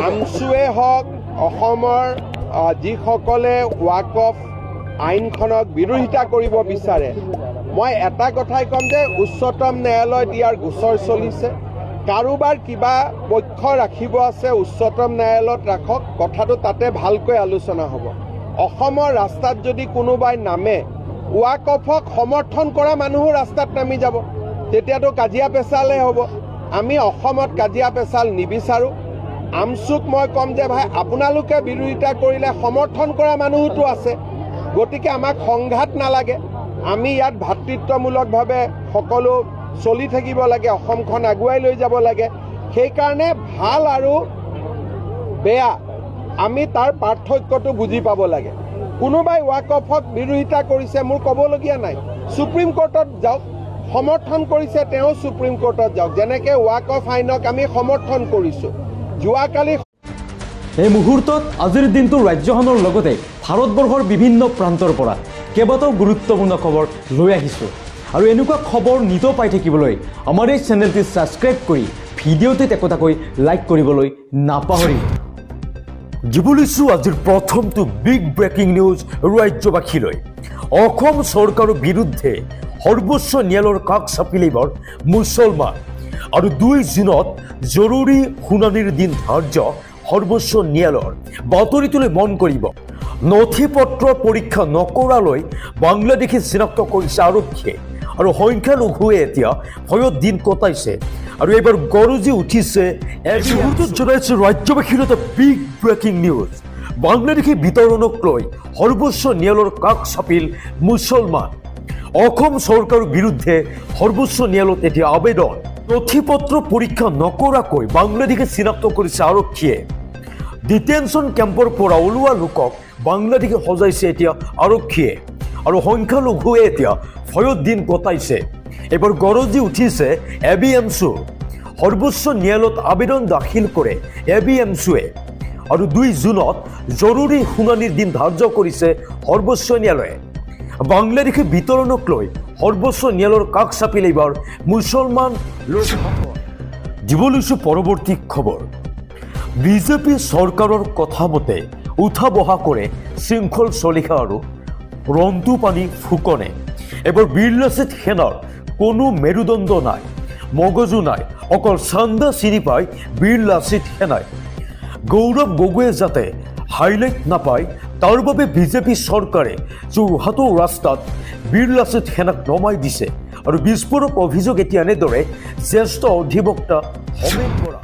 আমছুৱে হওক অসমৰ যিসকলে ৱাকফ আইনখনক বিৰোধিতা কৰিব বিচাৰে, মই এটা কথাই ক'ম যে উচ্চতম ন্যায়ালয়ত ইয়াৰ গোচৰ চলিছে। কাৰোবাৰ কিবা পক্ষ ৰাখিব আছে উচ্চতম ন্যায়ালয়ত ৰাখক, কথাটো তাতে ভালকৈ আলোচনা হ'ব। অসমৰ ৰাস্তাত যদি কোনোবাই নামে, ৱাকফক সমৰ্থন কৰা মানুহো ৰাস্তাত নামি যাব, তেতিয়াতো কাজিয়া পেচালহে হ'ব। আমি অসমত কাজিয়া পেচাল নিবিচাৰোঁ। আমছুক মই ক'ম যে ভাই, আপোনালোকে বিৰোধিতা কৰিলে সমৰ্থন কৰা মানুহোতো আছে, গতিকে আমাক সংঘাত নালাগে। আমি ইয়াত ভাতৃত্বমূলকভাৱে সকলো চলি থাকিব লাগে, অসমখন আগুৱাই লৈ যাব লাগে। সেইকাৰণে ভাল আৰু বেয়া আমি তাৰ পাৰ্থক্যটো বুজি পাব লাগে। কোনোবাই ৱাকফক বিৰোধিতা কৰিছে, মোৰ ক'বলগীয়া নাই, সুপ্ৰিম কোৰ্টত যাওক। সমৰ্থন কৰিছে তেওঁ সুপ্ৰিম কোৰ্টত যাওক, যেনেকৈ ৱাকফ আইনক আমি সমৰ্থন কৰিছোঁ। যোৱাকালি এই মুহূৰ্তত আজিৰ দিনটো ৰাজ্যখনৰ লগতে ভাৰতবৰ্ষৰ বিভিন্ন প্ৰান্তৰ পৰা কেইবাটাও গুৰুত্বপূৰ্ণ খবৰ লৈ আহিছোঁ। আৰু এনেকুৱা খবৰ নিতৌ পাই থাকিবলৈ আমাৰ এই চেনেলটি ছাবস্ক্ৰাইব কৰি ভিডিঅ'টোত একোটাকৈ লাইক কৰিবলৈ নাপাহৰিব। দিব লৈছোঁ আজিৰ প্ৰথমটো বিগ ব্ৰেকিং নিউজ ৰাজ্যবাসীলৈ। অসম চৰকাৰৰ বিৰুদ্ধে সৰ্বোচ্চ ন্যায়ালয়ৰ কাষ চাপিল এইবাৰ মুছলমান। আৰু 2 জুনত জৰুৰী শুনানিৰ দিন ধাৰ্য সৰ্বোচ্চ ন্যায়ালয়ৰ। বাতৰিটোলৈ মন কৰিব, নথি পত্ৰ পৰীক্ষা নকৰালৈ বাংলাদেশী চিনাক্ত কৰিছে আৰক্ষীয়ে। আৰু সংখ্যালঘুৱে এতিয়া ভয়ত দিন কটাইছে। আৰু এইবাৰ গৰজি উঠিছে। জনাইছে ৰাজ্যবাসীৰ এটা বিগ ব্ৰেকিং নিউজ। বাংলাদেশী বিতৰণক লৈ সৰ্বোচ্চ ন্যায়ালয়ৰ কাষ চাপিল মুছলমান। অসম চৰকাৰৰ বিৰুদ্ধে সৰ্বোচ্চ ন্যায়ালয়ত এতিয়া আবেদন। নথি পত্ৰ পৰীক্ষা নকৰাকৈ বাংলাদেশী চিনাক্ত কৰিছে আৰক্ষীয়ে। ডিটেনশ্যন কেম্পৰ পৰা ওলোৱা লোকক বাংলাদেশী সজাইছে এতিয়া আৰক্ষীয়ে। আৰু সংখ্যালঘুৱে এতিয়া ভয়ত দিন কটাইছে। এইবাৰ গৰজি উঠিছে ABMSU। সৰ্বোচ্চ ন্যায়ালয়ত আবেদন দাখিল কৰে ABMSUৱে। আৰু 2 জুনত জৰুৰী শুনানিৰ দিন ধাৰ্য কৰিছে সৰ্বোচ্চ ন্যায়ালয়ে। বাংলাদেশী বিতৰণক লৈ সৰ্বোচ্চ ন্যায়ালয়ৰ কাষ চাপিল এইবাৰ মুছলমান লোকসকল। দিব লৈছোঁ পৰৱৰ্তী খবৰ। বিজেপি চৰকাৰৰ কথা মতে উঠা বহা কৰে শৃংখল চলিহা আৰু ৰন্তু পানী ফুকনে। এবাৰ বীৰ লাচিত সেনাৰ কোনো মেৰুদণ্ড নাই, মগজু নাই, অকল চান্দা চিনি পায় বীৰ লাচিত সেনাই। গৌৰৱ গগৈয়ে যাতে হাইলাইট নাপায় তাৰ বাবে বিজেপি চৰকাৰে যোৰহাটৰ ৰাস্তাত বীৰ লাচিত সেনাক নমাই দিছে। আৰু বিস্ফোৰক অভিযোগ এতিয়া এনেদৰে জ্যেষ্ঠ অধিবক্তা হোমেন বৰা